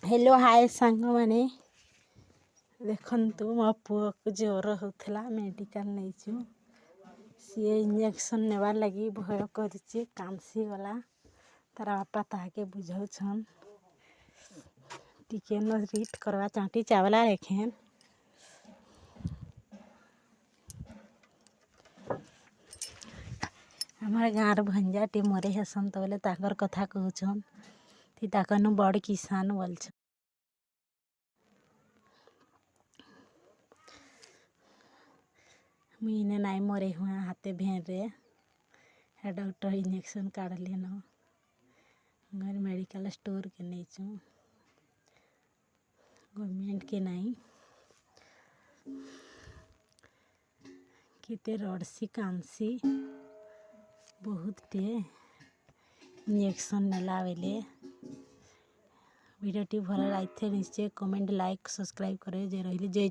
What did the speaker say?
hello hi सांग मैंने देखु मो पुओ को ज्वर होता मेडिकल नहीं सी इंजेक्शन नेबार लगी भय कर कांसी गला तार बापा ताके बुझाऊन टिके न रीट करवा चाटी चावला रेखेन हमार गाँव भंजा टे मरे हेसन तो बोले ताकर कथा कहन थी ताकन बड़ किसान बोल मुझे नाई मरे हुआ हाथे भेड़ रे डॉक्टर इंजेक्शन काढ़ लेन घर मेडिकल स्टोर के नहीं चु गवर्नमेंट के नहीं किते रड़सी कांसी बहुत टे इंजेक्शन नेला बेले वीडियो टी भल लगे निश्चय कमेंट लाइक सब्सक्राइब करे जे रही जय